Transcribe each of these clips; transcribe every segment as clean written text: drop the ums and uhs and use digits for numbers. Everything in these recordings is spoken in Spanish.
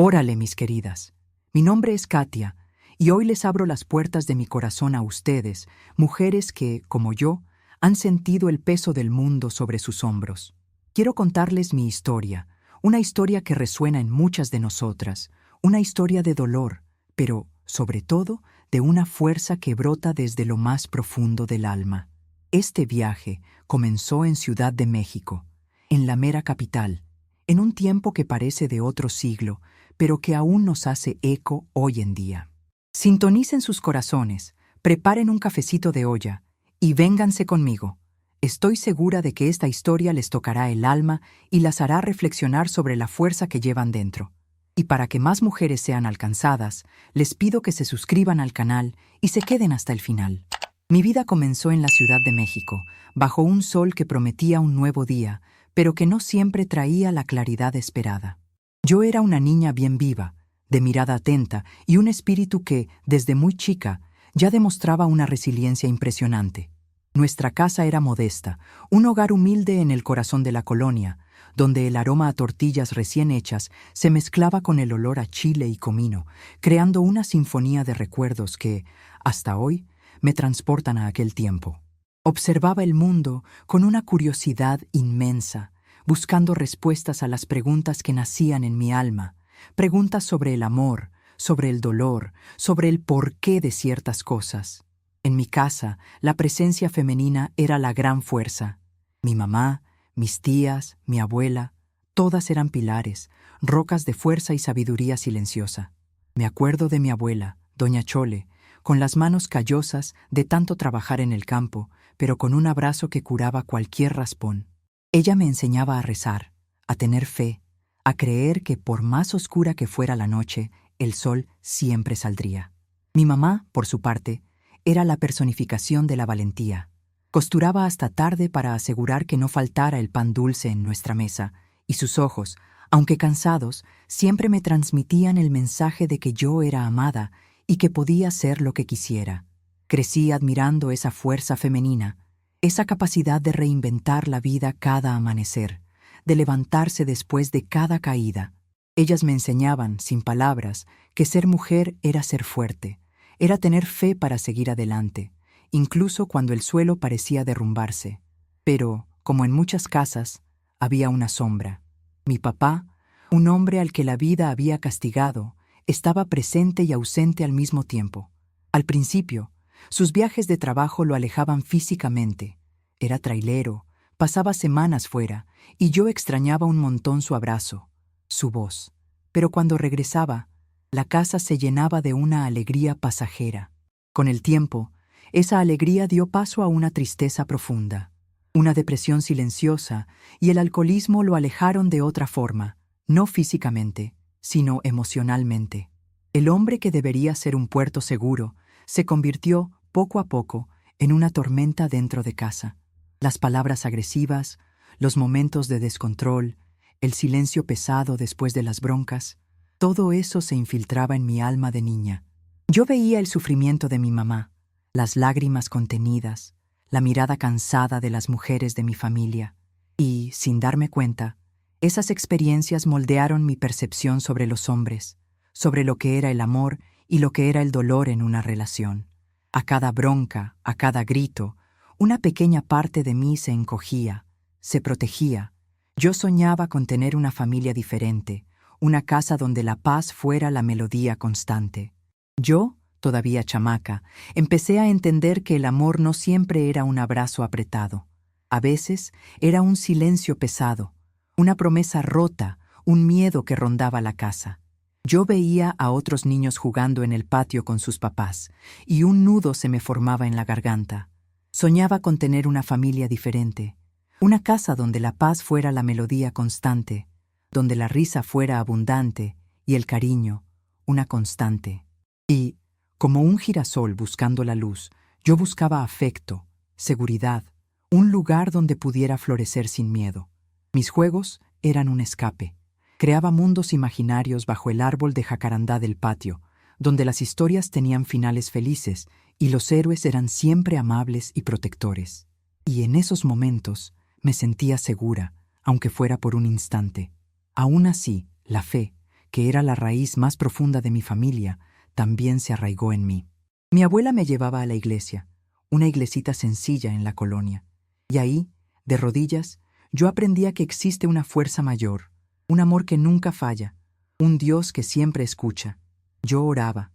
Órale, mis queridas. Mi nombre es Katia, y hoy les abro las puertas de mi corazón a ustedes, mujeres que, como yo, han sentido el peso del mundo sobre sus hombros. Quiero contarles mi historia, una historia que resuena en muchas de nosotras, una historia de dolor, pero, sobre todo, de una fuerza que brota desde lo más profundo del alma. Este viaje comenzó en Ciudad de México, en la mera capital, en un tiempo que parece de otro siglo, pero que aún nos hace eco hoy en día. Sintonicen sus corazones, preparen un cafecito de olla y vénganse conmigo. Estoy segura de que esta historia les tocará el alma y las hará reflexionar sobre la fuerza que llevan dentro. Y para que más mujeres sean alcanzadas, les pido que se suscriban al canal y se queden hasta el final. Mi vida comenzó en la Ciudad de México, bajo un sol que prometía un nuevo día, pero que no siempre traía la claridad esperada. Yo era una niña bien viva, de mirada atenta y un espíritu que, desde muy chica, ya demostraba una resiliencia impresionante. Nuestra casa era modesta, un hogar humilde en el corazón de la colonia, donde el aroma a tortillas recién hechas se mezclaba con el olor a chile y comino, creando una sinfonía de recuerdos que, hasta hoy, me transportan a aquel tiempo. Observaba el mundo con una curiosidad inmensa, buscando respuestas a las preguntas que nacían en mi alma, preguntas sobre el amor, sobre el dolor, sobre el porqué de ciertas cosas. En mi casa, la presencia femenina era la gran fuerza. Mi mamá, mis tías, mi abuela, todas eran pilares, rocas de fuerza y sabiduría silenciosa. Me acuerdo de mi abuela, doña Chole, con las manos callosas de tanto trabajar en el campo, pero con un abrazo que curaba cualquier raspón. Ella me enseñaba a rezar, a tener fe, a creer que por más oscura que fuera la noche, el sol siempre saldría. Mi mamá, por su parte, era la personificación de la valentía. Costuraba hasta tarde para asegurar que no faltara el pan dulce en nuestra mesa, y sus ojos, aunque cansados, siempre me transmitían el mensaje de que yo era amada y que podía hacer lo que quisiera. Crecí admirando esa fuerza femenina, esa capacidad de reinventar la vida cada amanecer, de levantarse después de cada caída. Ellas me enseñaban, sin palabras, que ser mujer era ser fuerte, era tener fe para seguir adelante, incluso cuando el suelo parecía derrumbarse. Pero, como en muchas casas, había una sombra. Mi papá, un hombre al que la vida había castigado, estaba presente y ausente al mismo tiempo. Al principio, sus viajes de trabajo lo alejaban físicamente. Era trailero, pasaba semanas fuera, y yo extrañaba un montón su abrazo, su voz. Pero cuando regresaba, la casa se llenaba de una alegría pasajera. Con el tiempo, esa alegría dio paso a una tristeza profunda, una depresión silenciosa, y el alcoholismo lo alejaron de otra forma, no físicamente, sino emocionalmente. El hombre que debería ser un puerto seguro se convirtió, poco a poco, en una tormenta dentro de casa. Las palabras agresivas, los momentos de descontrol, el silencio pesado después de las broncas, todo eso se infiltraba en mi alma de niña. Yo veía el sufrimiento de mi mamá, las lágrimas contenidas, la mirada cansada de las mujeres de mi familia, y, sin darme cuenta, esas experiencias moldearon mi percepción sobre los hombres, sobre lo que era el amor y lo que era el dolor en una relación. A cada bronca, a cada grito, una pequeña parte de mí se encogía, se protegía. Yo soñaba con tener una familia diferente, una casa donde la paz fuera la melodía constante. Yo, todavía chamaca, empecé a entender que el amor no siempre era un abrazo apretado. A veces era un silencio pesado, una promesa rota, un miedo que rondaba la casa. Yo veía a otros niños jugando en el patio con sus papás, y un nudo se me formaba en la garganta. Soñaba con tener una familia diferente, una casa donde la paz fuera la melodía constante, donde la risa fuera abundante y el cariño una constante. Y, como un girasol buscando la luz, yo buscaba afecto, seguridad, un lugar donde pudiera florecer sin miedo. Mis juegos eran un escape. Creaba mundos imaginarios bajo el árbol de jacarandá del patio, donde las historias tenían finales felices y los héroes eran siempre amables y protectores. Y en esos momentos me sentía segura, aunque fuera por un instante. Aún así, la fe, que era la raíz más profunda de mi familia, también se arraigó en mí. Mi abuela me llevaba a la iglesia, una iglesita sencilla en la colonia, y ahí, de rodillas, yo aprendía que existe una fuerza mayor, un amor que nunca falla, un Dios que siempre escucha. Yo oraba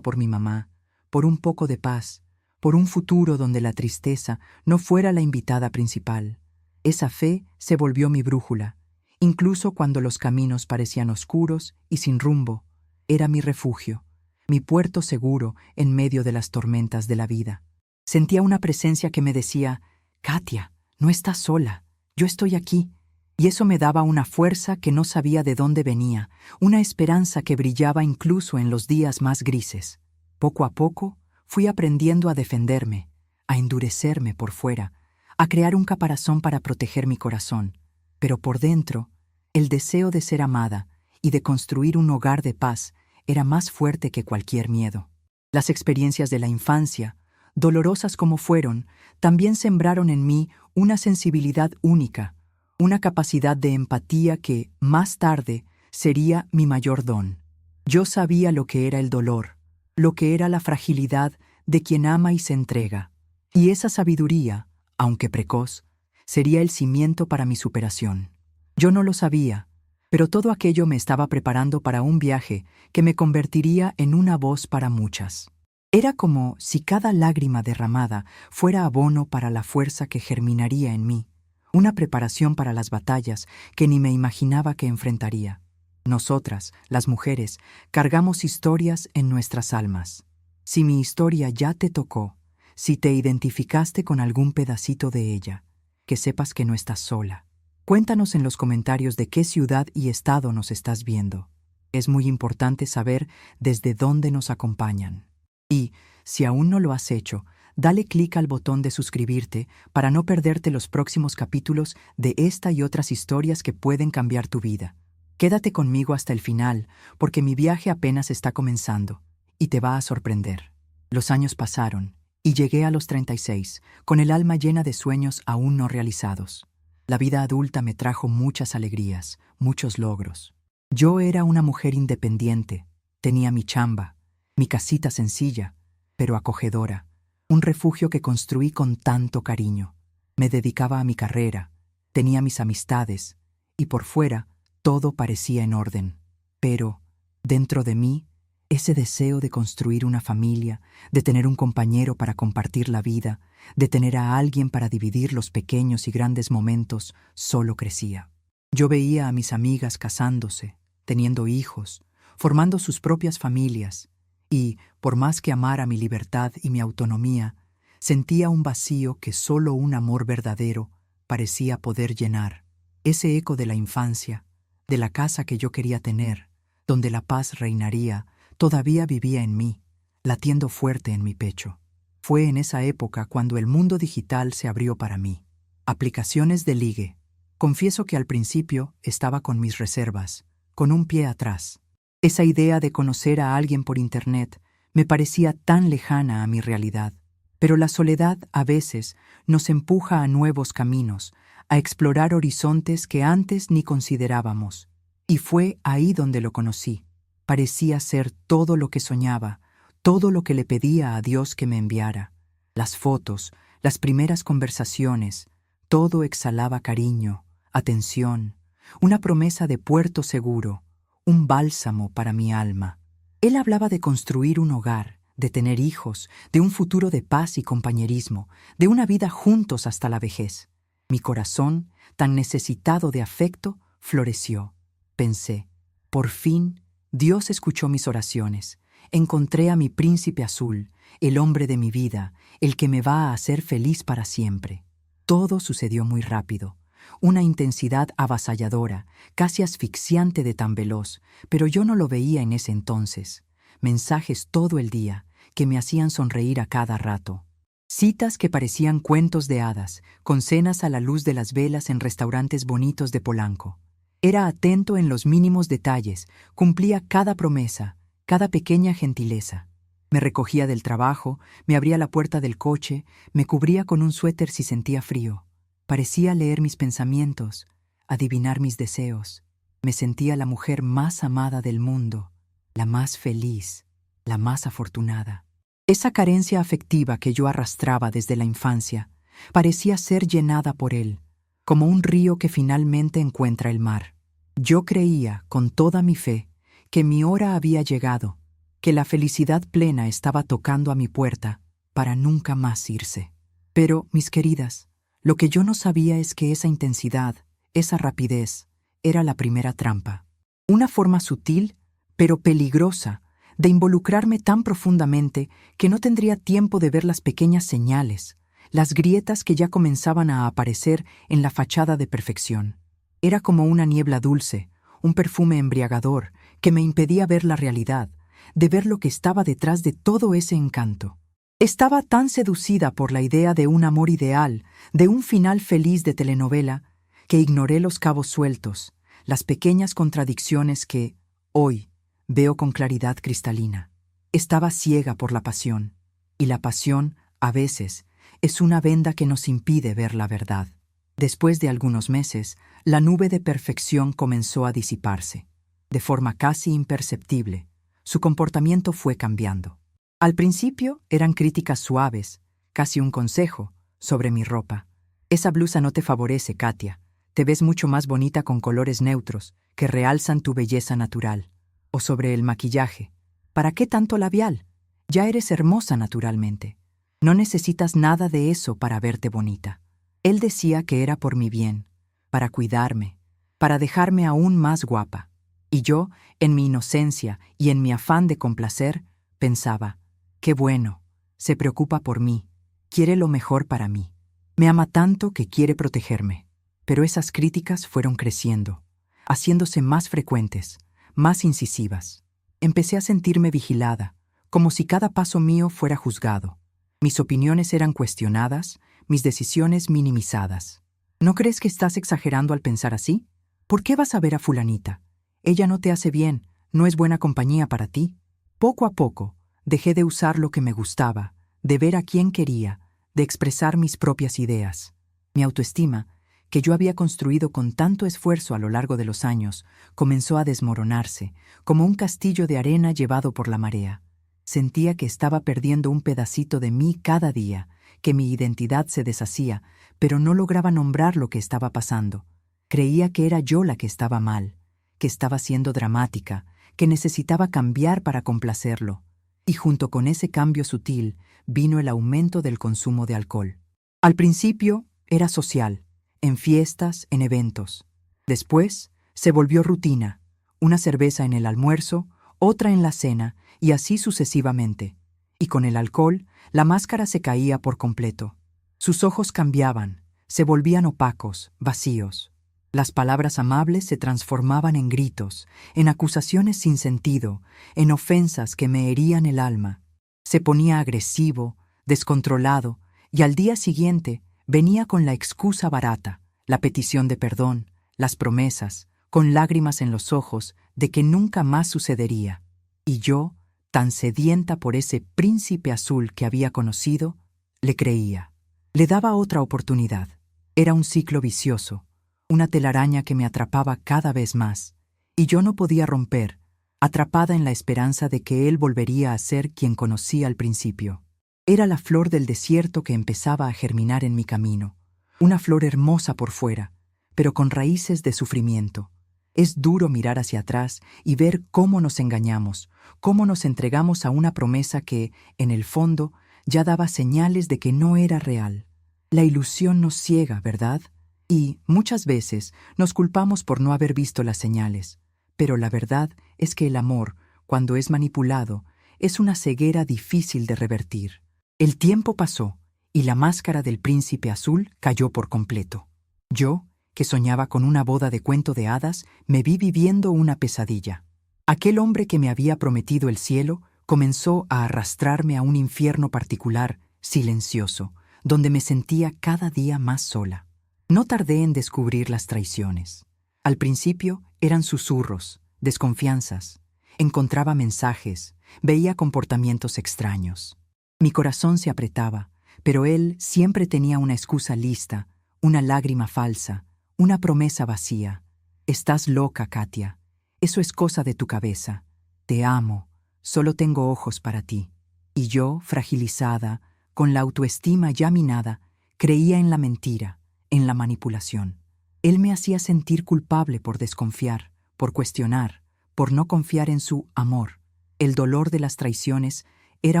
por mi mamá, por un poco de paz, por un futuro donde la tristeza no fuera la invitada principal. Esa fe se volvió mi brújula, incluso cuando los caminos parecían oscuros y sin rumbo. Era mi refugio, mi puerto seguro en medio de las tormentas de la vida. Sentía una presencia que me decía: «Katia, no estás sola, yo estoy aquí». Y eso me daba una fuerza que no sabía de dónde venía, una esperanza que brillaba incluso en los días más grises. Poco a poco, fui aprendiendo a defenderme, a endurecerme por fuera, a crear un caparazón para proteger mi corazón. Pero por dentro, el deseo de ser amada y de construir un hogar de paz era más fuerte que cualquier miedo. Las experiencias de la infancia, dolorosas como fueron, también sembraron en mí una sensibilidad única, una capacidad de empatía que, más tarde, sería mi mayor don. Yo sabía lo que era el dolor, lo que era la fragilidad de quien ama y se entrega. Y esa sabiduría, aunque precoz, sería el cimiento para mi superación. Yo no lo sabía, pero todo aquello me estaba preparando para un viaje que me convertiría en una voz para muchas. Era como si cada lágrima derramada fuera abono para la fuerza que germinaría en mí, una preparación para las batallas que ni me imaginaba que enfrentaría. Nosotras, las mujeres, cargamos historias en nuestras almas. Si mi historia ya te tocó, si te identificaste con algún pedacito de ella, que sepas que no estás sola. Cuéntanos en los comentarios de qué ciudad y estado nos estás viendo. Es muy importante saber desde dónde nos acompañan. Y, si aún no lo has hecho, dale clic al botón de suscribirte para no perderte los próximos capítulos de esta y otras historias que pueden cambiar tu vida. Quédate conmigo hasta el final, porque mi viaje apenas está comenzando y te va a sorprender. Los años pasaron y llegué a los 36, con el alma llena de sueños aún no realizados. La vida adulta me trajo muchas alegrías, muchos logros. Yo era una mujer independiente, tenía mi chamba, mi casita sencilla, pero acogedora, un refugio que construí con tanto cariño. Me dedicaba a mi carrera, tenía mis amistades, y por fuera todo parecía en orden. Pero, dentro de mí, ese deseo de construir una familia, de tener un compañero para compartir la vida, de tener a alguien para dividir los pequeños y grandes momentos, solo crecía. Yo veía a mis amigas casándose, teniendo hijos, formando sus propias familias, y, por más que amara mi libertad y mi autonomía, sentía un vacío que solo un amor verdadero parecía poder llenar. Ese eco de la infancia, de la casa que yo quería tener, donde la paz reinaría, todavía vivía en mí, latiendo fuerte en mi pecho. Fue en esa época cuando el mundo digital se abrió para mí. Aplicaciones de ligue. Confieso que al principio estaba con mis reservas, con un pie atrás. Esa idea de conocer a alguien por internet me parecía tan lejana a mi realidad. Pero la soledad a veces nos empuja a nuevos caminos, a explorar horizontes que antes ni considerábamos. Y fue ahí donde lo conocí. Parecía ser todo lo que soñaba, todo lo que le pedía a Dios que me enviara. Las fotos, las primeras conversaciones, todo exhalaba cariño, atención, una promesa de puerto seguro, un bálsamo para mi alma. Él hablaba de construir un hogar, de tener hijos, de un futuro de paz y compañerismo, de una vida juntos hasta la vejez. Mi corazón, tan necesitado de afecto, floreció. Pensé, por fin, Dios escuchó mis oraciones. Encontré a mi príncipe azul, el hombre de mi vida, el que me va a hacer feliz para siempre. Todo sucedió muy rápido. Una intensidad avasalladora, casi asfixiante de tan veloz, pero yo no lo veía en ese entonces. Mensajes todo el día, que me hacían sonreír a cada rato. Citas que parecían cuentos de hadas, con cenas a la luz de las velas en restaurantes bonitos de Polanco. Era atento en los mínimos detalles, cumplía cada promesa, cada pequeña gentileza. Me recogía del trabajo, me abría la puerta del coche, me cubría con un suéter si sentía frío. Parecía leer mis pensamientos, adivinar mis deseos. Me sentía la mujer más amada del mundo, la más feliz, la más afortunada. Esa carencia afectiva que yo arrastraba desde la infancia parecía ser llenada por él, como un río que finalmente encuentra el mar. Yo creía, con toda mi fe, que mi hora había llegado, que la felicidad plena estaba tocando a mi puerta para nunca más irse. Pero, mis queridas, lo que yo no sabía es que esa intensidad, esa rapidez, era la primera trampa. Una forma sutil, pero peligrosa, de involucrarme tan profundamente que no tendría tiempo de ver las pequeñas señales, las grietas que ya comenzaban a aparecer en la fachada de perfección. Era como una niebla dulce, un perfume embriagador que me impedía ver la realidad, de ver lo que estaba detrás de todo ese encanto. Estaba tan seducida por la idea de un amor ideal, de un final feliz de telenovela, que ignoré los cabos sueltos, las pequeñas contradicciones que, hoy, veo con claridad cristalina. Estaba ciega por la pasión, y la pasión, a veces, es una venda que nos impide ver la verdad. Después de algunos meses, la nube de perfección comenzó a disiparse. De forma casi imperceptible, su comportamiento fue cambiando. Al principio eran críticas suaves, casi un consejo, sobre mi ropa. Esa blusa no te favorece, Katia. Te ves mucho más bonita con colores neutros, que realzan tu belleza natural. O sobre el maquillaje. ¿Para qué tanto labial? Ya eres hermosa naturalmente. No necesitas nada de eso para verte bonita. Él decía que era por mi bien, para cuidarme, para dejarme aún más guapa. Y yo, en mi inocencia y en mi afán de complacer, pensaba, qué bueno, se preocupa por mí, quiere lo mejor para mí. Me ama tanto que quiere protegerme. Pero esas críticas fueron creciendo, haciéndose más frecuentes, más incisivas. Empecé a sentirme vigilada, como si cada paso mío fuera juzgado. Mis opiniones eran cuestionadas, mis decisiones minimizadas. ¿No crees que estás exagerando al pensar así? ¿Por qué vas a ver a fulanita? Ella no te hace bien, no es buena compañía para ti. Poco a poco, dejé de usar lo que me gustaba, de ver a quien quería, de expresar mis propias ideas. Mi autoestima, que yo había construido con tanto esfuerzo a lo largo de los años, comenzó a desmoronarse, como un castillo de arena llevado por la marea. Sentía que estaba perdiendo un pedacito de mí cada día, que mi identidad se deshacía, pero no lograba nombrar lo que estaba pasando. Creía que era yo la que estaba mal, que estaba siendo dramática, que necesitaba cambiar para complacerlo. Y junto con ese cambio sutil, vino el aumento del consumo de alcohol. Al principio era social, en fiestas, en eventos. Después se volvió rutina, una cerveza en el almuerzo, otra en la cena, y así sucesivamente. Y con el alcohol, la máscara se caía por completo. Sus ojos cambiaban, se volvían opacos, vacíos. Las palabras amables se transformaban en gritos, en acusaciones sin sentido, en ofensas que me herían el alma. Se ponía agresivo, descontrolado, y al día siguiente venía con la excusa barata, la petición de perdón, las promesas, con lágrimas en los ojos de que nunca más sucedería. Y yo, tan sedienta por ese príncipe azul que había conocido, le creía. Le daba otra oportunidad. Era un ciclo vicioso, una telaraña que me atrapaba cada vez más, y yo no podía romper, atrapada en la esperanza de que él volvería a ser quien conocí al principio. Era la flor del desierto que empezaba a germinar en mi camino, una flor hermosa por fuera, pero con raíces de sufrimiento. Es duro mirar hacia atrás y ver cómo nos engañamos, cómo nos entregamos a una promesa que, en el fondo, ya daba señales de que no era real. La ilusión nos ciega, ¿verdad? Y, muchas veces, nos culpamos por no haber visto las señales. Pero la verdad es que el amor, cuando es manipulado, es una ceguera difícil de revertir. El tiempo pasó, y la máscara del príncipe azul cayó por completo. Yo, que soñaba con una boda de cuento de hadas, me vi viviendo una pesadilla. Aquel hombre que me había prometido el cielo comenzó a arrastrarme a un infierno particular, silencioso, donde me sentía cada día más sola. No tardé en descubrir las traiciones. Al principio eran susurros, desconfianzas. Encontraba mensajes, veía comportamientos extraños. Mi corazón se apretaba, pero él siempre tenía una excusa lista, una lágrima falsa, una promesa vacía. Estás loca, Katia. Eso es cosa de tu cabeza. Te amo. Solo tengo ojos para ti. Y yo, fragilizada, con la autoestima ya minada, creía en la mentira, en la manipulación. Él me hacía sentir culpable por desconfiar, por cuestionar, por no confiar en su amor. El dolor de las traiciones era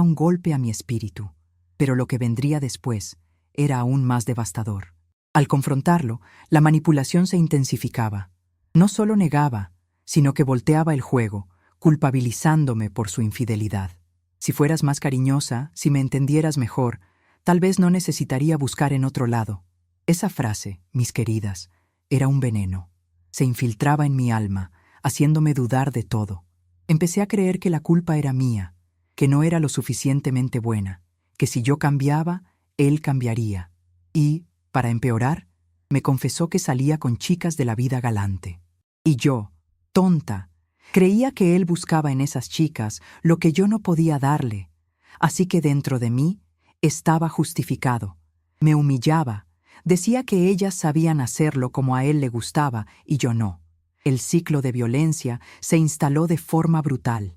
un golpe a mi espíritu, pero lo que vendría después era aún más devastador. Al confrontarlo, la manipulación se intensificaba. No solo negaba, sino que volteaba el juego, culpabilizándome por su infidelidad. Si fueras más cariñosa, si me entendieras mejor, tal vez no necesitaría buscar en otro lado. Esa frase, mis queridas, era un veneno. Se infiltraba en mi alma, haciéndome dudar de todo. Empecé a creer que la culpa era mía, que no era lo suficientemente buena, que si yo cambiaba, él cambiaría. Y, para empeorar, me confesó que salía con chicas de la vida galante. Y yo, tonta, creía que él buscaba en esas chicas lo que yo no podía darle. Así que dentro de mí estaba justificado. Me humillaba. Decía que ellas sabían hacerlo como a él le gustaba y yo no. El ciclo de violencia se instaló de forma brutal.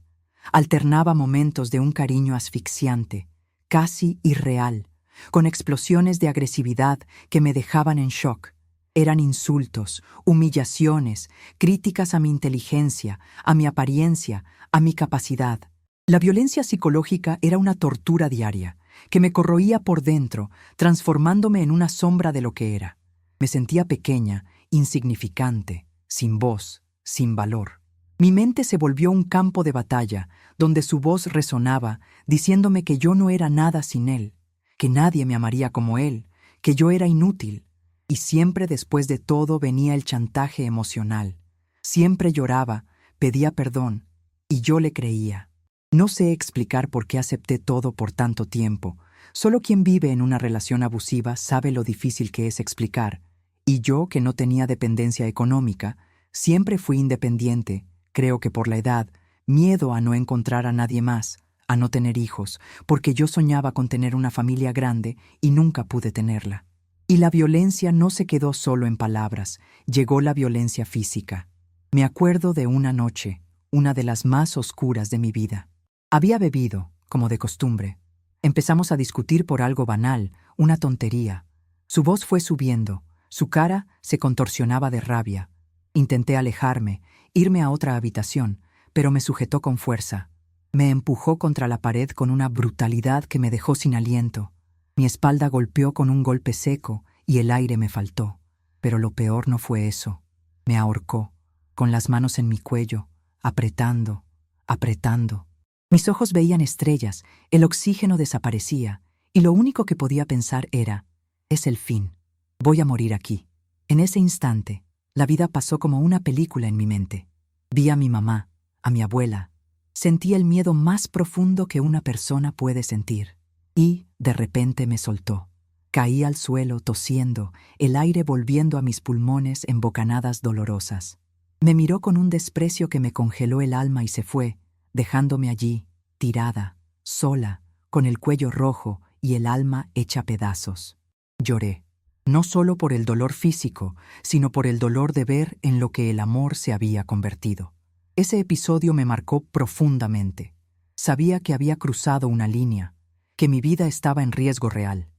Alternaba momentos de un cariño asfixiante, casi irreal, con explosiones de agresividad que me dejaban en shock. Eran insultos, humillaciones, críticas a mi inteligencia, a mi apariencia, a mi capacidad. La violencia psicológica era una tortura diaria, que me corroía por dentro, transformándome en una sombra de lo que era. Me sentía pequeña, insignificante, sin voz, sin valor. Mi mente se volvió un campo de batalla, donde su voz resonaba, diciéndome que yo no era nada sin él, que nadie me amaría como él, que yo era inútil. Y siempre después de todo venía el chantaje emocional. Siempre lloraba, pedía perdón, y yo le creía. No sé explicar por qué acepté todo por tanto tiempo. Solo quien vive en una relación abusiva sabe lo difícil que es explicar. Y yo, que no tenía dependencia económica, siempre fui independiente, creo que por la edad, miedo a no encontrar a nadie más, a no tener hijos, porque yo soñaba con tener una familia grande y nunca pude tenerla. Y la violencia no se quedó solo en palabras, llegó la violencia física. Me acuerdo de una noche, una de las más oscuras de mi vida. Había bebido, como de costumbre. Empezamos a discutir por algo banal, una tontería. Su voz fue subiendo, su cara se contorsionaba de rabia. Intenté alejarme, irme a otra habitación, pero me sujetó con fuerza. Me empujó contra la pared con una brutalidad que me dejó sin aliento. Mi espalda golpeó con un golpe seco y el aire me faltó. Pero lo peor no fue eso. Me ahorcó, con las manos en mi cuello, apretando, apretando. Mis ojos veían estrellas, el oxígeno desaparecía, y lo único que podía pensar era, es el fin, voy a morir aquí. En ese instante, la vida pasó como una película en mi mente. Vi a mi mamá, a mi abuela. Sentí el miedo más profundo que una persona puede sentir. Y, de repente, me soltó. Caí al suelo tosiendo, el aire volviendo a mis pulmones en bocanadas dolorosas. Me miró con un desprecio que me congeló el alma y se fue, dejándome allí, tirada, sola, con el cuello rojo y el alma hecha pedazos. Lloré, no solo por el dolor físico, sino por el dolor de ver en lo que el amor se había convertido. Ese episodio me marcó profundamente. Sabía que había cruzado una línea, que mi vida estaba en riesgo real.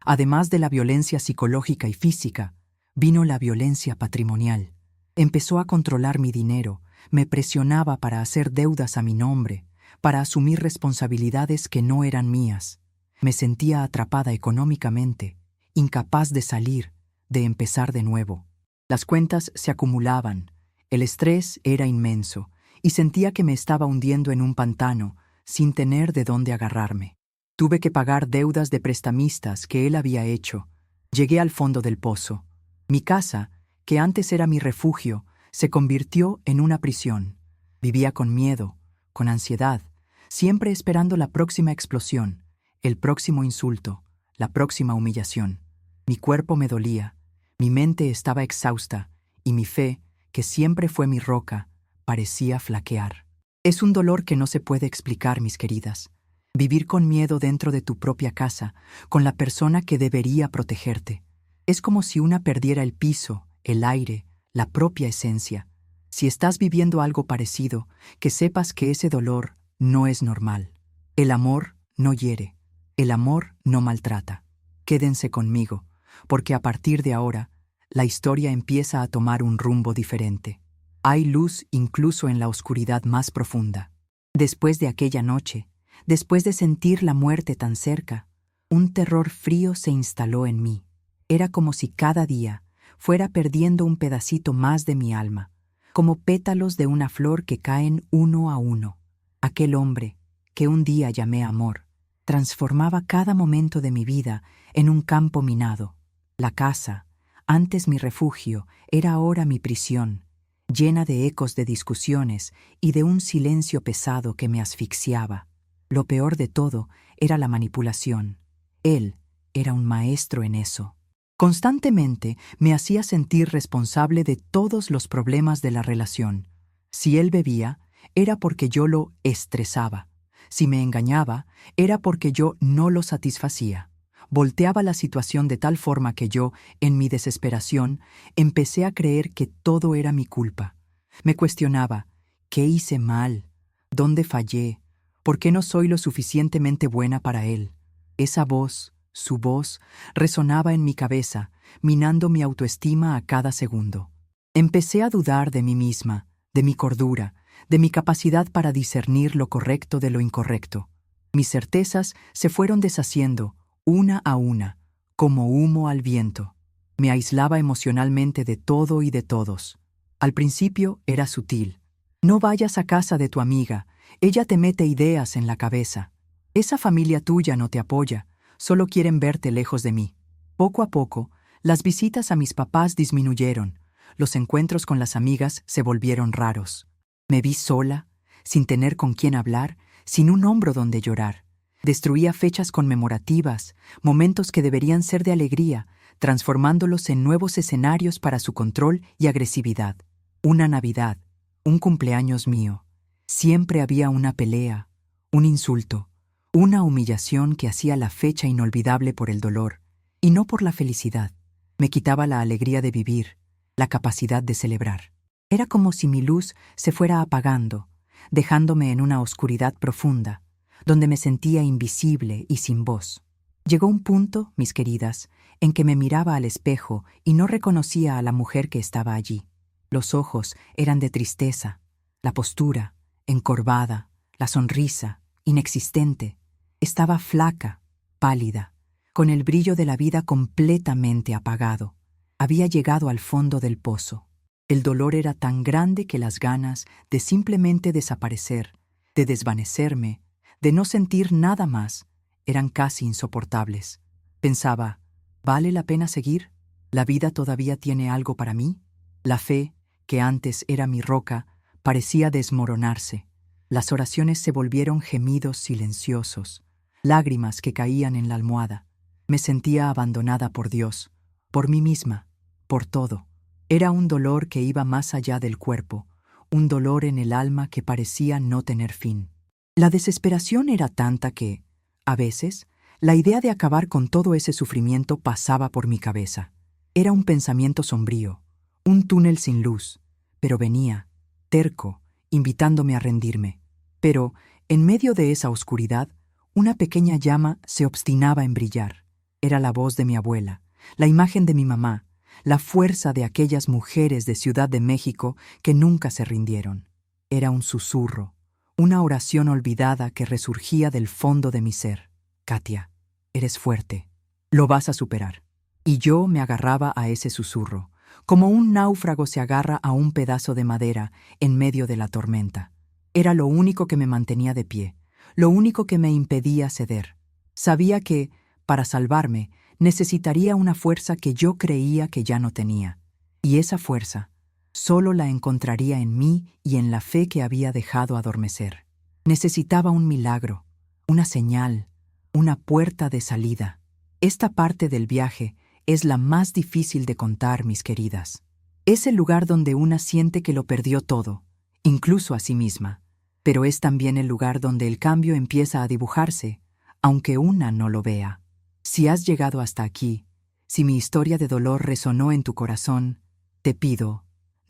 Además de la violencia psicológica y física, vino la violencia patrimonial. Empezó a controlar mi dinero, me presionaba para hacer deudas a mi nombre, para asumir responsabilidades que no eran mías. Me sentía atrapada económicamente, incapaz de salir, de empezar de nuevo. Las cuentas se acumulaban, el estrés era inmenso, y sentía que me estaba hundiendo en un pantano, sin tener de dónde agarrarme. Tuve que pagar deudas de prestamistas que él había hecho. Llegué al fondo del pozo. Mi casa, que antes era mi refugio, se convirtió en una prisión. Vivía con miedo, con ansiedad, siempre esperando la próxima explosión, el próximo insulto, la próxima humillación. Mi cuerpo me dolía, mi mente estaba exhausta, y mi fe, que siempre fue mi roca, parecía flaquear. Es un dolor que no se puede explicar, mis queridas. Vivir con miedo dentro de tu propia casa, con la persona que debería protegerte. Es como si una perdiera el piso, el aire, la propia esencia. Si estás viviendo algo parecido, que sepas que ese dolor no es normal. El amor no hiere, el amor no maltrata. Quédense conmigo, porque a partir de ahora, la historia empieza a tomar un rumbo diferente. Hay luz incluso en la oscuridad más profunda. Después de aquella noche, después de sentir la muerte tan cerca, un terror frío se instaló en mí. Era como si cada día fuera perdiendo un pedacito más de mi alma, como pétalos de una flor que caen uno a uno. Aquel hombre, que un día llamé amor, transformaba cada momento de mi vida en un campo minado. La casa, antes mi refugio, era ahora mi prisión, llena de ecos de discusiones y de un silencio pesado que me asfixiaba. Lo peor de todo era la manipulación. Él era un maestro en eso. Constantemente me hacía sentir responsable de todos los problemas de la relación. Si él bebía, era porque yo lo estresaba. Si me engañaba, era porque yo no lo satisfacía. Volteaba la situación de tal forma que yo, en mi desesperación, empecé a creer que todo era mi culpa. Me cuestionaba, ¿qué hice mal? ¿Dónde fallé? ¿Por qué no soy lo suficientemente buena para él? Esa voz, su voz, resonaba en mi cabeza, minando mi autoestima a cada segundo. Empecé a dudar de mí misma, de mi cordura, de mi capacidad para discernir lo correcto de lo incorrecto. Mis certezas se fueron deshaciendo, una a una, como humo al viento. Me aislaba emocionalmente de todo y de todos. Al principio era sutil. No vayas a casa de tu amiga, ella te mete ideas en la cabeza. Esa familia tuya no te apoya, solo quieren verte lejos de mí. Poco a poco, las visitas a mis papás disminuyeron, los encuentros con las amigas se volvieron raros. Me vi sola, sin tener con quién hablar, sin un hombro donde llorar. Destruía fechas conmemorativas, momentos que deberían ser de alegría, transformándolos en nuevos escenarios para su control y agresividad. Una Navidad, un cumpleaños mío. Siempre había una pelea, un insulto, una humillación que hacía la fecha inolvidable por el dolor, y no por la felicidad. Me quitaba la alegría de vivir, la capacidad de celebrar. Era como si mi luz se fuera apagando, dejándome en una oscuridad profunda, donde me sentía invisible y sin voz. Llegó un punto, mis queridas, en que me miraba al espejo y no reconocía a la mujer que estaba allí. Los ojos eran de tristeza, la postura, encorvada, la sonrisa, inexistente. Estaba flaca, pálida, con el brillo de la vida completamente apagado. Había llegado al fondo del pozo. El dolor era tan grande que las ganas de simplemente desaparecer, de desvanecerme, de no sentir nada más, eran casi insoportables. Pensaba, ¿vale la pena seguir? ¿La vida todavía tiene algo para mí? La fe, que antes era mi roca, parecía desmoronarse. Las oraciones se volvieron gemidos silenciosos, lágrimas que caían en la almohada. Me sentía abandonada por Dios, por mí misma, por todo. Era un dolor que iba más allá del cuerpo, un dolor en el alma que parecía no tener fin. La desesperación era tanta que, a veces, la idea de acabar con todo ese sufrimiento pasaba por mi cabeza. Era un pensamiento sombrío, un túnel sin luz, pero venía, terco, invitándome a rendirme. Pero, en medio de esa oscuridad, una pequeña llama se obstinaba en brillar. Era la voz de mi abuela, la imagen de mi mamá, la fuerza de aquellas mujeres de Ciudad de México que nunca se rindieron. Era un susurro, una oración olvidada que resurgía del fondo de mi ser. Katia, eres fuerte. Lo vas a superar. Y yo me agarraba a ese susurro, como un náufrago se agarra a un pedazo de madera en medio de la tormenta. Era lo único que me mantenía de pie, lo único que me impedía ceder. Sabía que, para salvarme, necesitaría una fuerza que yo creía que ya no tenía. Y esa fuerza solo la encontraría en mí y en la fe que había dejado adormecer. Necesitaba un milagro, una señal, una puerta de salida. Esta parte del viaje es la más difícil de contar, mis queridas. Es el lugar donde una siente que lo perdió todo, incluso a sí misma. Pero es también el lugar donde el cambio empieza a dibujarse, aunque una no lo vea. Si has llegado hasta aquí, si mi historia de dolor resonó en tu corazón, te pido,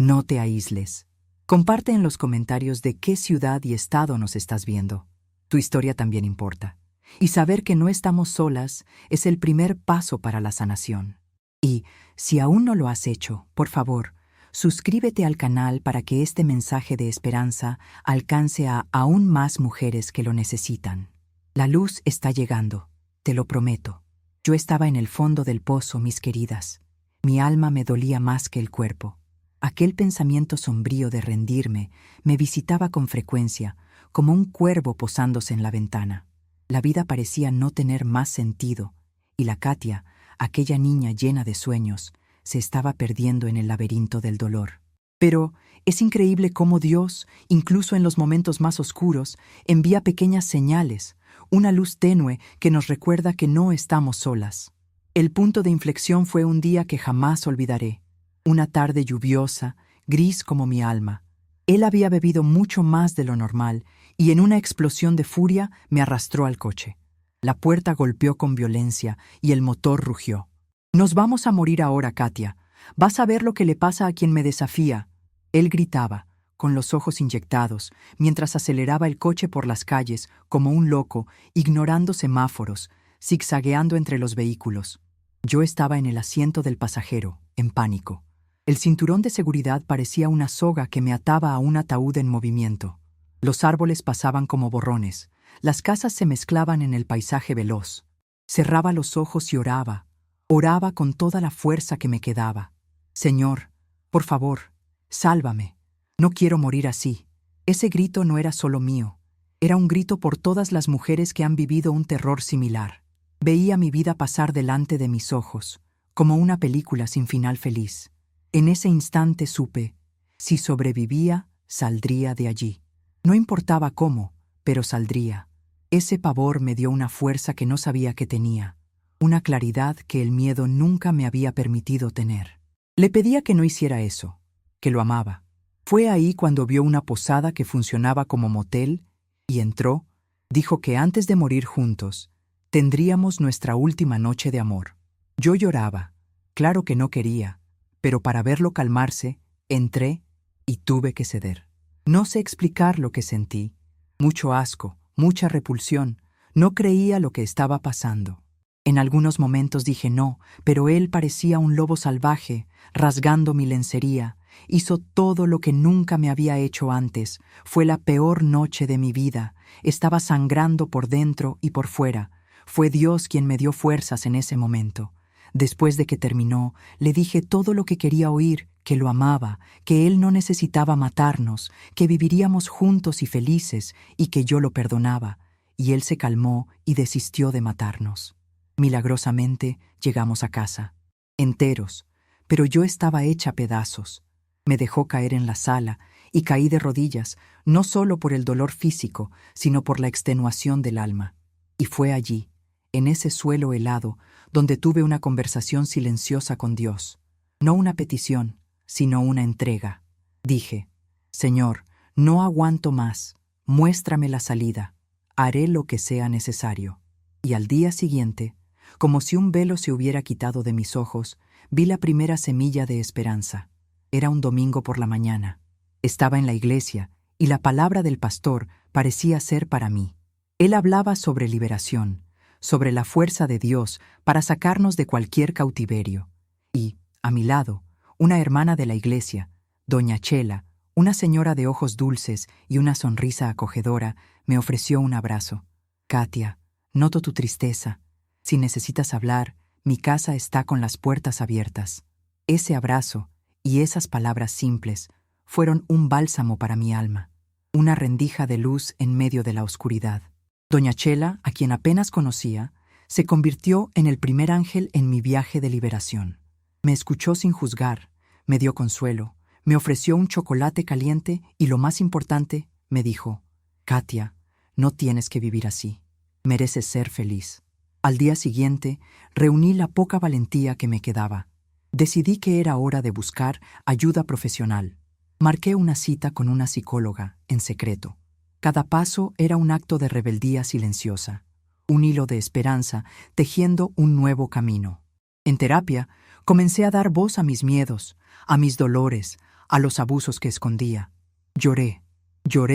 No te aísles. Comparte en los comentarios de qué ciudad y estado nos estás viendo. Tu historia también importa. Y saber que no estamos solas es el primer paso para la sanación. Y, si aún no lo has hecho, por favor, suscríbete al canal para que este mensaje de esperanza alcance a aún más mujeres que lo necesitan. La luz está llegando, te lo prometo. Yo estaba en el fondo del pozo, mis queridas. Mi alma me dolía más que el cuerpo. Aquel pensamiento sombrío de rendirme me visitaba con frecuencia, como un cuervo posándose en la ventana. La vida parecía no tener más sentido, y la Katia, aquella niña llena de sueños, se estaba perdiendo en el laberinto del dolor. Pero es increíble cómo Dios, incluso en los momentos más oscuros, envía pequeñas señales, una luz tenue que nos recuerda que no estamos solas. El punto de inflexión fue un día que jamás olvidaré. Una tarde lluviosa, gris como mi alma. Él había bebido mucho más de lo normal y en una explosión de furia me arrastró al coche. La puerta golpeó con violencia y el motor rugió. «Nos vamos a morir ahora, Katia. Vas a ver lo que le pasa a quien me desafía». Él gritaba, con los ojos inyectados, mientras aceleraba el coche por las calles como un loco, ignorando semáforos, zigzagueando entre los vehículos. Yo estaba en el asiento del pasajero, en pánico. El cinturón de seguridad parecía una soga que me ataba a un ataúd en movimiento. Los árboles pasaban como borrones. Las casas se mezclaban en el paisaje veloz. Cerraba los ojos y oraba. Oraba con toda la fuerza que me quedaba. «Señor, por favor, sálvame. No quiero morir así». Ese grito no era solo mío. Era un grito por todas las mujeres que han vivido un terror similar. Veía mi vida pasar delante de mis ojos, como una película sin final feliz. En ese instante supe, si sobrevivía, saldría de allí. No importaba cómo, pero saldría. Ese pavor me dio una fuerza que no sabía que tenía, una claridad que el miedo nunca me había permitido tener. Le pedía que no hiciera eso, que lo amaba. Fue ahí cuando vio una posada que funcionaba como motel y entró, dijo que antes de morir juntos, tendríamos nuestra última noche de amor. Yo lloraba, claro que no quería, pero para verlo calmarse, entré y tuve que ceder. No sé explicar lo que sentí. Mucho asco, mucha repulsión. No creía lo que estaba pasando. En algunos momentos dije no, pero él parecía un lobo salvaje, rasgando mi lencería. Hizo todo lo que nunca me había hecho antes. Fue la peor noche de mi vida. Estaba sangrando por dentro y por fuera. Fue Dios quien me dio fuerzas en ese momento. Después de que terminó, le dije todo lo que quería oír, que lo amaba, que él no necesitaba matarnos, que viviríamos juntos y felices, y que yo lo perdonaba. Y él se calmó y desistió de matarnos. Milagrosamente llegamos a casa, enteros, pero yo estaba hecha pedazos. Me dejó caer en la sala y caí de rodillas, no solo por el dolor físico, sino por la extenuación del alma. Y fue allí, en ese suelo helado, donde tuve una conversación silenciosa con Dios. No una petición, sino una entrega. Dije, «Señor, no aguanto más. Muéstrame la salida. Haré lo que sea necesario». Y al día siguiente, como si un velo se hubiera quitado de mis ojos, vi la primera semilla de esperanza. Era un domingo por la mañana. Estaba en la iglesia y la palabra del pastor parecía ser para mí. Él hablaba sobre liberación, sobre la fuerza de Dios para sacarnos de cualquier cautiverio. Y, a mi lado, una hermana de la iglesia, doña Chela, una señora de ojos dulces y una sonrisa acogedora, me ofreció un abrazo. «Katia, noto tu tristeza. Si necesitas hablar, mi casa está con las puertas abiertas». Ese abrazo y esas palabras simples fueron un bálsamo para mi alma, una rendija de luz en medio de la oscuridad. Doña Chela, a quien apenas conocía, se convirtió en el primer ángel en mi viaje de liberación. Me escuchó sin juzgar, me dio consuelo, me ofreció un chocolate caliente y, lo más importante, me dijo, «Katia, no tienes que vivir así. Mereces ser feliz». Al día siguiente, reuní la poca valentía que me quedaba. Decidí que era hora de buscar ayuda profesional. Marqué una cita con una psicóloga, en secreto. Cada paso era un acto de rebeldía silenciosa, un hilo de esperanza tejiendo un nuevo camino. En terapia, comencé a dar voz a mis miedos, a mis dolores, a los abusos que escondía. Lloré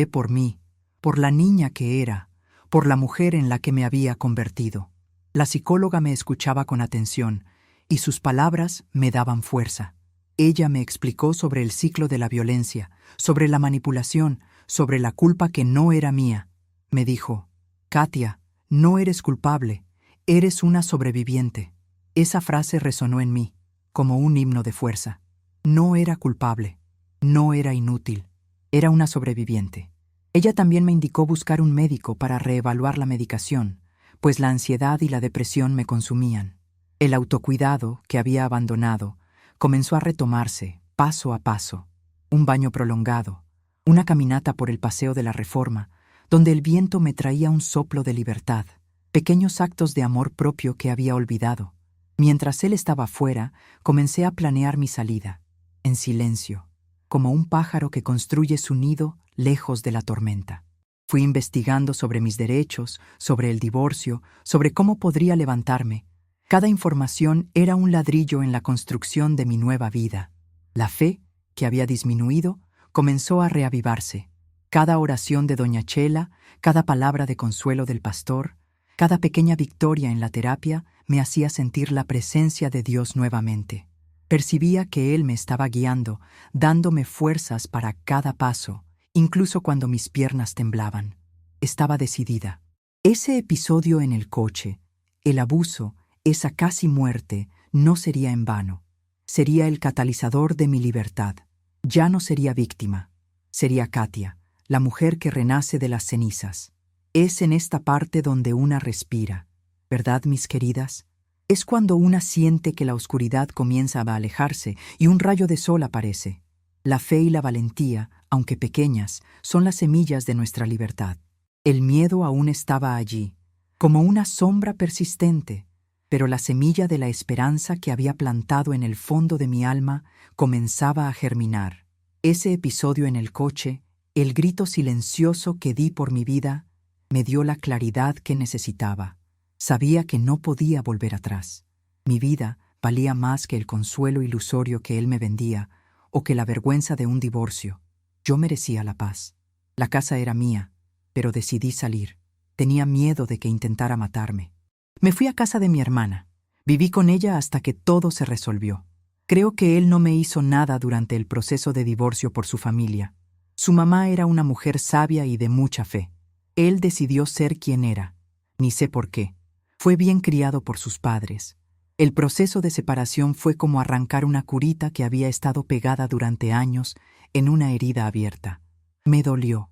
por mí, por la niña que era, por la mujer en la que me había convertido. La psicóloga me escuchaba con atención y sus palabras me daban fuerza. Ella me explicó sobre el ciclo de la violencia, sobre la manipulación, sobre la culpa que no era mía. Me dijo: Katia, no eres culpable, eres una sobreviviente. Esa frase resonó en mí, como un himno de fuerza. No era culpable, no era inútil, era una sobreviviente. Ella también me indicó buscar un médico para reevaluar la medicación, pues la ansiedad y la depresión me consumían. El autocuidado, que había abandonado, comenzó a retomarse, paso a paso. Un baño prolongado, una caminata por el Paseo de la Reforma, donde el viento me traía un soplo de libertad, pequeños actos de amor propio que había olvidado. Mientras él estaba fuera, comencé a planear mi salida, en silencio, como un pájaro que construye su nido lejos de la tormenta. Fui investigando sobre mis derechos, sobre el divorcio, sobre cómo podría levantarme. Cada información era un ladrillo en la construcción de mi nueva vida. La fe, que había disminuido, comenzó a reavivarse. Cada oración de doña Chela, cada palabra de consuelo del pastor, cada pequeña victoria en la terapia me hacía sentir la presencia de Dios nuevamente. Percibía que Él me estaba guiando, dándome fuerzas para cada paso, incluso cuando mis piernas temblaban. Estaba decidida. Ese episodio en el coche, el abuso, esa casi muerte, no sería en vano. Sería el catalizador de mi libertad. Ya no sería víctima. Sería Katia, la mujer que renace de las cenizas. Es en esta parte donde una respira, ¿verdad, mis queridas? Es cuando una siente que la oscuridad comienza a alejarse y un rayo de sol aparece. La fe y la valentía, aunque pequeñas, son las semillas de nuestra libertad. El miedo aún estaba allí, como una sombra persistente, pero la semilla de la esperanza que había plantado en el fondo de mi alma comenzaba a germinar. Ese episodio en el coche, el grito silencioso que di por mi vida, me dio la claridad que necesitaba. Sabía que no podía volver atrás. Mi vida valía más que el consuelo ilusorio que él me vendía o que la vergüenza de un divorcio. Yo merecía la paz. La casa era mía, pero decidí salir. Tenía miedo de que intentara matarme. Me fui a casa de mi hermana. Viví con ella hasta que todo se resolvió. Creo que él no me hizo nada durante el proceso de divorcio por su familia. Su mamá era una mujer sabia y de mucha fe. Él decidió ser quien era. Ni sé por qué. Fue bien criado por sus padres. El proceso de separación fue como arrancar una curita que había estado pegada durante años en una herida abierta. Me dolió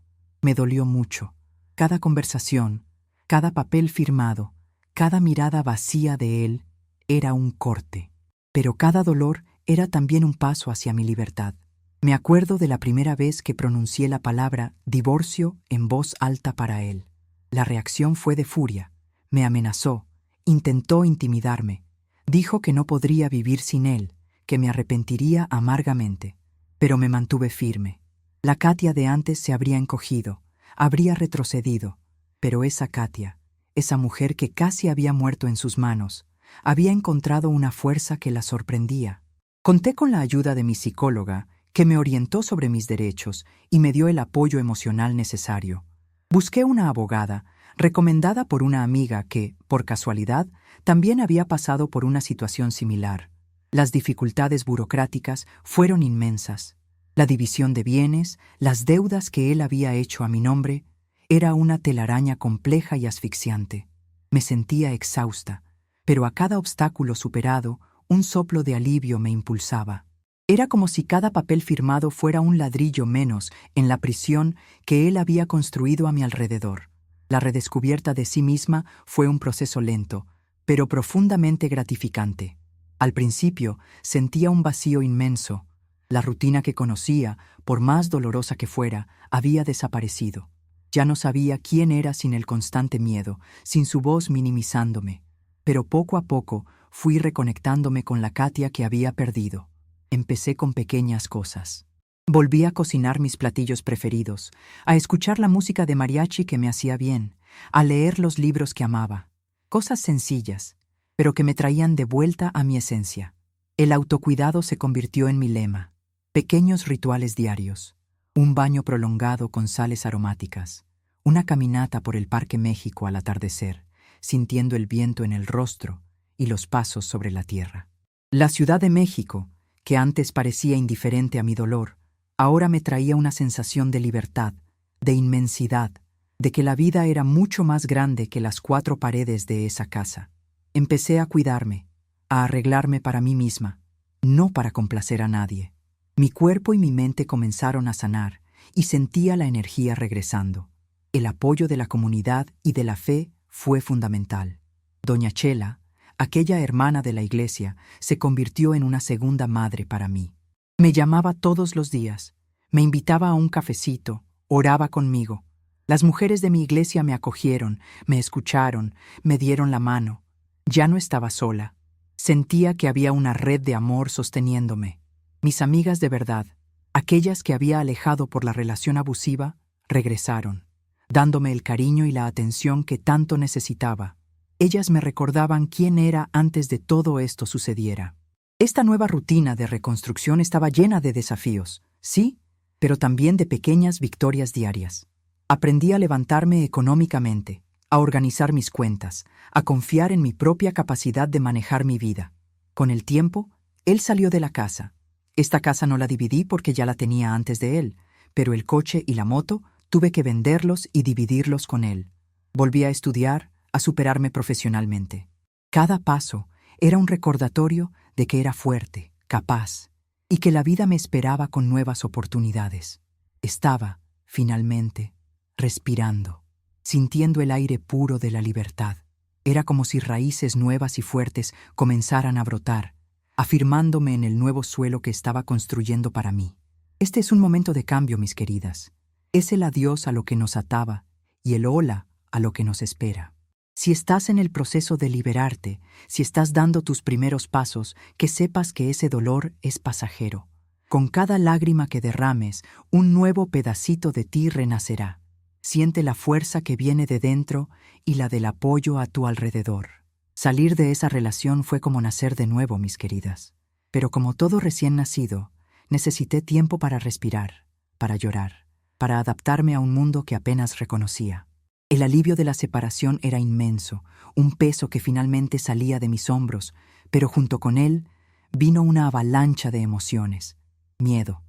mucho. Cada conversación, cada papel firmado, cada mirada vacía de él era un corte. Pero cada dolor era también un paso hacia mi libertad. Me acuerdo de la primera vez que pronuncié la palabra divorcio en voz alta para él. La reacción fue de furia. Me amenazó, intentó intimidarme. Dijo que no podría vivir sin él, que me arrepentiría amargamente. Pero me mantuve firme. La Katia de antes se habría encogido, habría retrocedido. Pero esa Katia, esa mujer que casi había muerto en sus manos, había encontrado una fuerza que la sorprendía. Conté con la ayuda de mi psicóloga, que me orientó sobre mis derechos y me dio el apoyo emocional necesario. Busqué una abogada, recomendada por una amiga que, por casualidad, también había pasado por una situación similar. Las dificultades burocráticas fueron inmensas. La división de bienes, las deudas que él había hecho a mi nombre, era una telaraña compleja y asfixiante. Me sentía exhausta, pero a cada obstáculo superado, un soplo de alivio me impulsaba. Era como si cada papel firmado fuera un ladrillo menos en la prisión que él había construido a mi alrededor. La redescubierta de sí misma fue un proceso lento, pero profundamente gratificante. Al principio sentía un vacío inmenso. La rutina que conocía, por más dolorosa que fuera, había desaparecido. Ya no sabía quién era sin el constante miedo, sin su voz minimizándome. Pero poco a poco fui reconectándome con la Katia que había perdido. Empecé con pequeñas cosas. Volví a cocinar mis platillos preferidos, a escuchar la música de mariachi que me hacía bien, a leer los libros que amaba. Cosas sencillas, pero que me traían de vuelta a mi esencia. El autocuidado se convirtió en mi lema. Pequeños rituales diarios, un baño prolongado con sales aromáticas, una caminata por el Parque México al atardecer, sintiendo el viento en el rostro y los pasos sobre la tierra. La Ciudad de México, que antes parecía indiferente a mi dolor, ahora me traía una sensación de libertad, de inmensidad, de que la vida era mucho más grande que las 4 paredes de esa casa. Empecé a cuidarme, a arreglarme para mí misma, no para complacer a nadie. Mi cuerpo y mi mente comenzaron a sanar y sentía la energía regresando. El apoyo de la comunidad y de la fe fue fundamental. Doña Chela, aquella hermana de la iglesia, se convirtió en una segunda madre para mí. Me llamaba todos los días, me invitaba a un cafecito, oraba conmigo. Las mujeres de mi iglesia me acogieron, me escucharon, me dieron la mano. Ya no estaba sola. Sentía que había una red de amor sosteniéndome. Mis amigas de verdad, aquellas que había alejado por la relación abusiva, regresaron, dándome el cariño y la atención que tanto necesitaba. Ellas me recordaban quién era antes de todo esto sucediera. Esta nueva rutina de reconstrucción estaba llena de desafíos, sí, pero también de pequeñas victorias diarias. Aprendí a levantarme económicamente, a organizar mis cuentas, a confiar en mi propia capacidad de manejar mi vida. Con el tiempo, él salió de la casa. Esta casa no la dividí porque ya la tenía antes de él, pero el coche y la moto tuve que venderlos y dividirlos con él. Volví a estudiar, a superarme profesionalmente. Cada paso era un recordatorio de que era fuerte, capaz, y que la vida me esperaba con nuevas oportunidades. Estaba, finalmente, respirando, sintiendo el aire puro de la libertad. Era como si raíces nuevas y fuertes comenzaran a brotar, afirmándome en el nuevo suelo que estaba construyendo para mí. Este es un momento de cambio, mis queridas. Es el adiós a lo que nos ataba y el hola a lo que nos espera. Si estás en el proceso de liberarte, si estás dando tus primeros pasos, que sepas que ese dolor es pasajero. Con cada lágrima que derrames, un nuevo pedacito de ti renacerá. Siente la fuerza que viene de dentro y la del apoyo a tu alrededor. Salir de esa relación fue como nacer de nuevo, mis queridas. Pero como todo recién nacido, necesité tiempo para respirar, para llorar, para adaptarme a un mundo que apenas reconocía. El alivio de la separación era inmenso, un peso que finalmente salía de mis hombros, pero junto con él vino una avalancha de emociones. Miedo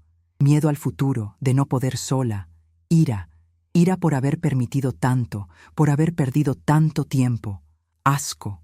al futuro, de no poder sola, ira por haber permitido tanto, por haber perdido tanto tiempo, asco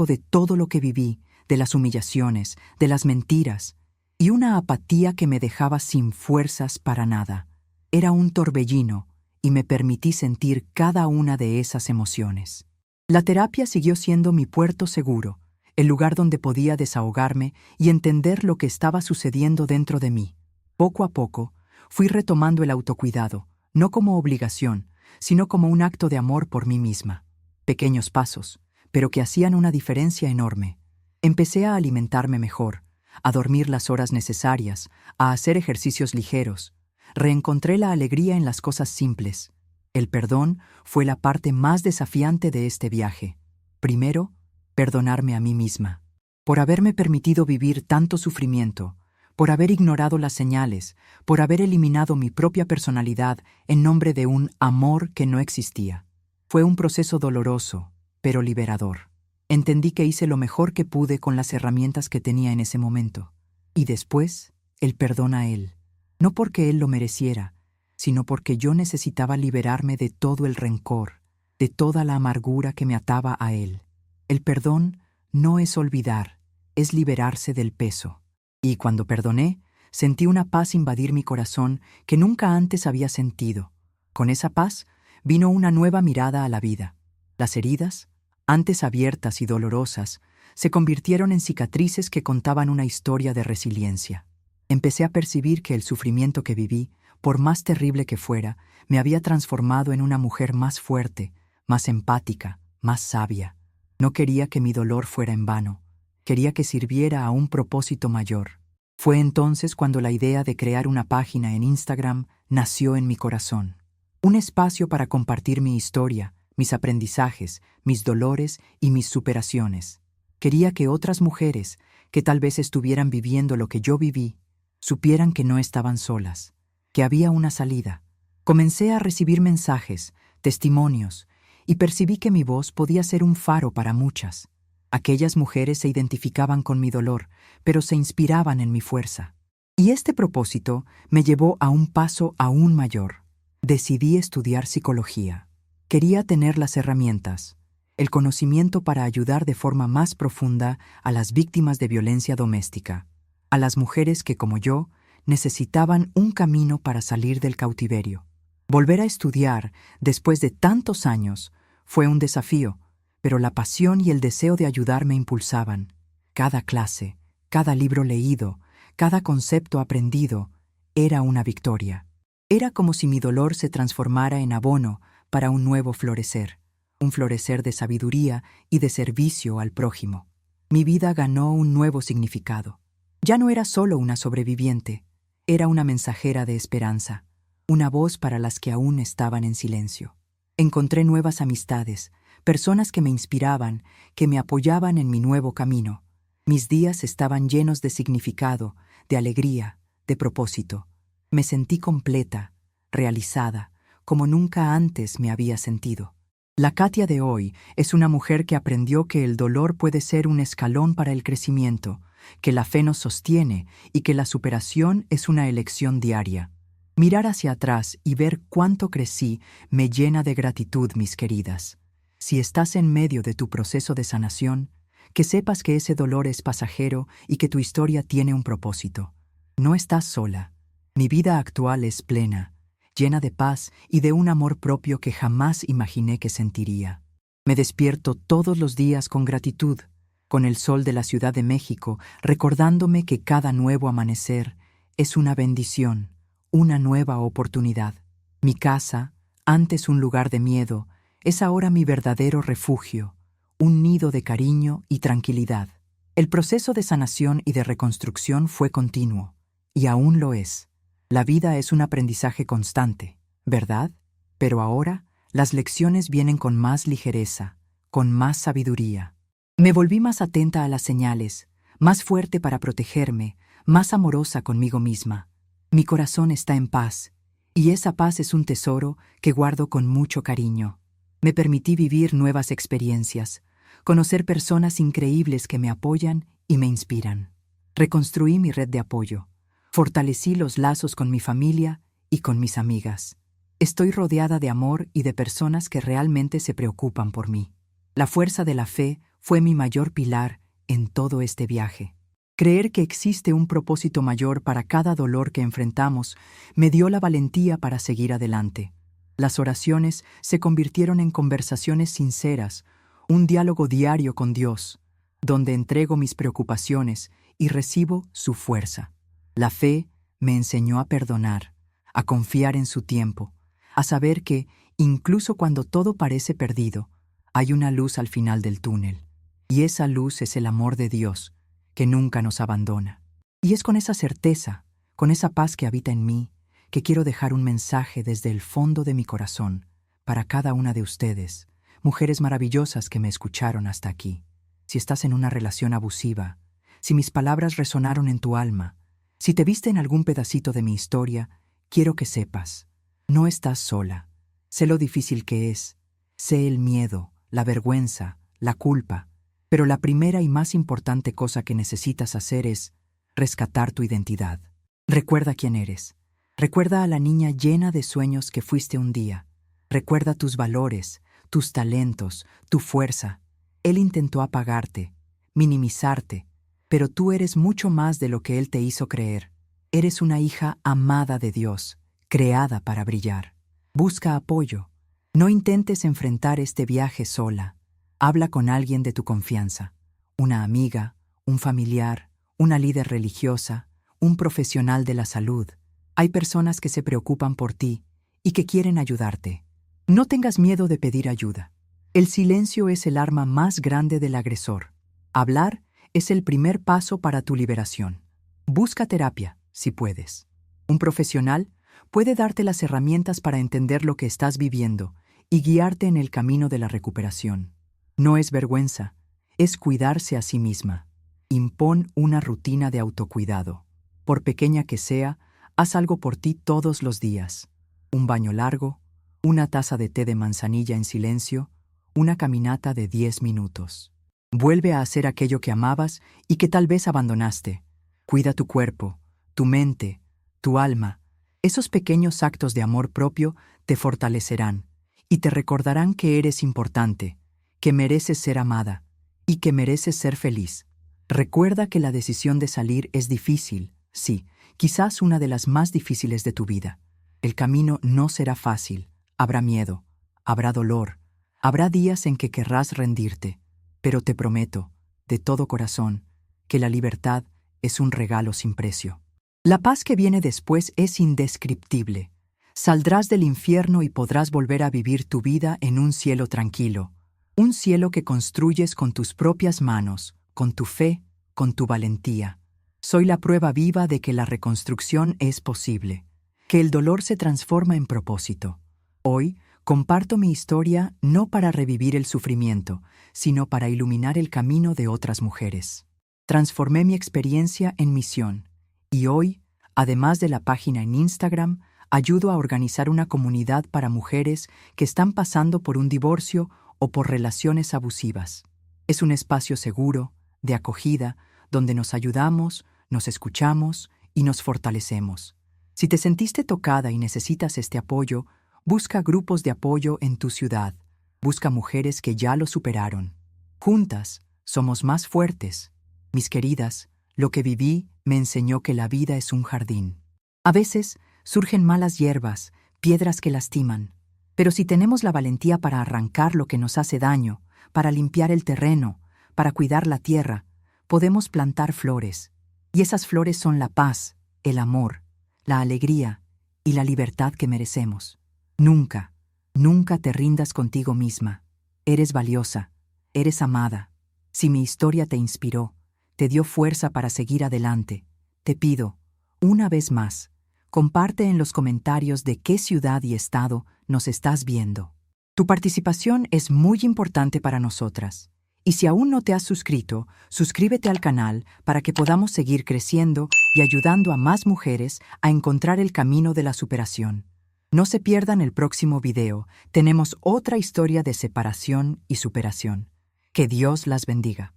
de todo lo que viví, de las humillaciones, de las mentiras, y una apatía que me dejaba sin fuerzas para nada. Era un torbellino, y me permití sentir cada una de esas emociones. La terapia siguió siendo mi puerto seguro, el lugar donde podía desahogarme y entender lo que estaba sucediendo dentro de mí. Poco a poco, fui retomando el autocuidado, no como obligación, sino como un acto de amor por mí misma. Pequeños pasos, pero que hacían una diferencia enorme. Empecé a alimentarme mejor, a dormir las horas necesarias, a hacer ejercicios ligeros. Reencontré la alegría en las cosas simples. El perdón fue la parte más desafiante de este viaje. Primero, perdonarme a mí misma. Por haberme permitido vivir tanto sufrimiento, por haber ignorado las señales, por haber eliminado mi propia personalidad en nombre de un amor que no existía. Fue un proceso doloroso, pero liberador. Entendí que hice lo mejor que pude con las herramientas que tenía en ese momento. Y después, el perdón a él. No porque él lo mereciera, sino porque yo necesitaba liberarme de todo el rencor, de toda la amargura que me ataba a él. El perdón no es olvidar, es liberarse del peso. Y cuando perdoné, sentí una paz invadir mi corazón que nunca antes había sentido. Con esa paz vino una nueva mirada a la vida. Las heridas, antes abiertas y dolorosas, se convirtieron en cicatrices que contaban una historia de resiliencia. Empecé a percibir que el sufrimiento que viví, por más terrible que fuera, me había transformado en una mujer más fuerte, más empática, más sabia. No quería que mi dolor fuera en vano. Quería que sirviera a un propósito mayor. Fue entonces cuando la idea de crear una página en Instagram nació en mi corazón. Un espacio para compartir mi historia, mis aprendizajes, mis dolores y mis superaciones. Quería que otras mujeres, que tal vez estuvieran viviendo lo que yo viví, supieran que no estaban solas, que había una salida. Comencé a recibir mensajes, testimonios, y percibí que mi voz podía ser un faro para muchas. Aquellas mujeres se identificaban con mi dolor, pero se inspiraban en mi fuerza. Y este propósito me llevó a un paso aún mayor. Decidí estudiar psicología. Quería tener las herramientas, el conocimiento para ayudar de forma más profunda a las víctimas de violencia doméstica, a las mujeres que, como yo, necesitaban un camino para salir del cautiverio. Volver a estudiar, después de tantos años, fue un desafío, pero la pasión y el deseo de ayudar me impulsaban. Cada clase, cada libro leído, cada concepto aprendido, era una victoria. Era como si mi dolor se transformara en abono para un nuevo florecer, un florecer de sabiduría y de servicio al prójimo. Mi vida ganó un nuevo significado. Ya no era solo una sobreviviente, era una mensajera de esperanza, una voz para las que aún estaban en silencio. Encontré nuevas amistades, personas que me inspiraban, que me apoyaban en mi nuevo camino. Mis días estaban llenos de significado, de alegría, de propósito. Me sentí completa, realizada, como nunca antes me había sentido. La Katia de hoy es una mujer que aprendió que el dolor puede ser un escalón para el crecimiento, que la fe nos sostiene y que la superación es una elección diaria. Mirar hacia atrás y ver cuánto crecí me llena de gratitud, mis queridas. Si estás en medio de tu proceso de sanación, que sepas que ese dolor es pasajero y que tu historia tiene un propósito. No estás sola. Mi vida actual es plena, llena de paz y de un amor propio que jamás imaginé que sentiría. Me despierto todos los días con gratitud, con el sol de la Ciudad de México, recordándome que cada nuevo amanecer es una bendición, una nueva oportunidad. Mi casa, antes un lugar de miedo, es ahora mi verdadero refugio, un nido de cariño y tranquilidad. El proceso de sanación y de reconstrucción fue continuo, y aún lo es. La vida es un aprendizaje constante, ¿verdad? Pero ahora, las lecciones vienen con más ligereza, con más sabiduría. Me volví más atenta a las señales, más fuerte para protegerme, más amorosa conmigo misma. Mi corazón está en paz, y esa paz es un tesoro que guardo con mucho cariño. Me permití vivir nuevas experiencias, conocer personas increíbles que me apoyan y me inspiran. Reconstruí mi red de apoyo, fortalecí los lazos con mi familia y con mis amigas. Estoy rodeada de amor y de personas que realmente se preocupan por mí. La fuerza de la fe fue mi mayor pilar en todo este viaje. Creer que existe un propósito mayor para cada dolor que enfrentamos me dio la valentía para seguir adelante. Las oraciones se convirtieron en conversaciones sinceras, un diálogo diario con Dios, donde entrego mis preocupaciones y recibo su fuerza. La fe me enseñó a perdonar, a confiar en su tiempo, a saber que, incluso cuando todo parece perdido, hay una luz al final del túnel. Y esa luz es el amor de Dios, que nunca nos abandona. Y es con esa certeza, con esa paz que habita en mí, que quiero dejar un mensaje desde el fondo de mi corazón para cada una de ustedes, mujeres maravillosas que me escucharon hasta aquí. Si estás en una relación abusiva, si mis palabras resonaron en tu alma, si te viste en algún pedacito de mi historia, quiero que sepas, no estás sola. Sé lo difícil que es, sé el miedo, la vergüenza, la culpa, pero la primera y más importante cosa que necesitas hacer es rescatar tu identidad. Recuerda quién eres. Recuerda a la niña llena de sueños que fuiste un día. Recuerda tus valores, tus talentos, tu fuerza. Él intentó apagarte, minimizarte, pero tú eres mucho más de lo que él te hizo creer. Eres una hija amada de Dios, creada para brillar. Busca apoyo. No intentes enfrentar este viaje sola. Habla con alguien de tu confianza, una amiga, un familiar, una líder religiosa, un profesional de la salud. Hay personas que se preocupan por ti y que quieren ayudarte. No tengas miedo de pedir ayuda. El silencio es el arma más grande del agresor. Hablar es el primer paso para tu liberación. Busca terapia, si puedes. Un profesional puede darte las herramientas para entender lo que estás viviendo y guiarte en el camino de la recuperación. No es vergüenza, es cuidarse a sí misma. Impón una rutina de autocuidado. por pequeña que sea, haz algo por ti todos los días. Un baño largo, una taza de té de manzanilla en silencio, una caminata de 10 minutos. Vuelve a hacer aquello que amabas y que tal vez abandonaste. Cuida tu cuerpo, tu mente, tu alma. Esos pequeños actos de amor propio te fortalecerán y te recordarán que eres importante, que mereces ser amada y que mereces ser feliz. Recuerda que la decisión de salir es difícil, sí, quizás una de las más difíciles de tu vida. El camino no será fácil, habrá miedo, habrá dolor, habrá días en que querrás rendirte, pero te prometo, de todo corazón, que la libertad es un regalo sin precio. La paz que viene después es indescriptible. Saldrás del infierno y podrás volver a vivir tu vida en un cielo tranquilo, un cielo que construyes con tus propias manos, con tu fe, con tu valentía. Soy la prueba viva de que la reconstrucción es posible, que el dolor se transforma en propósito. Hoy, comparto mi historia no para revivir el sufrimiento, sino para iluminar el camino de otras mujeres. Transformé mi experiencia en misión, y hoy, además de la página en Instagram, ayudo a organizar una comunidad para mujeres que están pasando por un divorcio o por relaciones abusivas. Es un espacio seguro, de acogida, donde nos ayudamos, nos escuchamos y nos fortalecemos. Si te sentiste tocada y necesitas este apoyo, busca grupos de apoyo en tu ciudad. Busca mujeres que ya lo superaron. Juntas, somos más fuertes. Mis queridas, lo que viví me enseñó que la vida es un jardín. A veces surgen malas hierbas, piedras que lastiman. Pero si tenemos la valentía para arrancar lo que nos hace daño, para limpiar el terreno, para cuidar la tierra, podemos plantar flores. Y esas flores son la paz, el amor, la alegría y la libertad que merecemos. Nunca, nunca te rindas contigo misma. Eres valiosa, eres amada. Si mi historia te inspiró, te dio fuerza para seguir adelante, te pido, una vez más, comparte en los comentarios de qué ciudad y estado nos estás viendo. Tu participación es muy importante para nosotras. Y si aún no te has suscrito, suscríbete al canal para que podamos seguir creciendo y ayudando a más mujeres a encontrar el camino de la superación. No se pierdan el próximo video, tenemos otra historia de separación y superación. Que Dios las bendiga.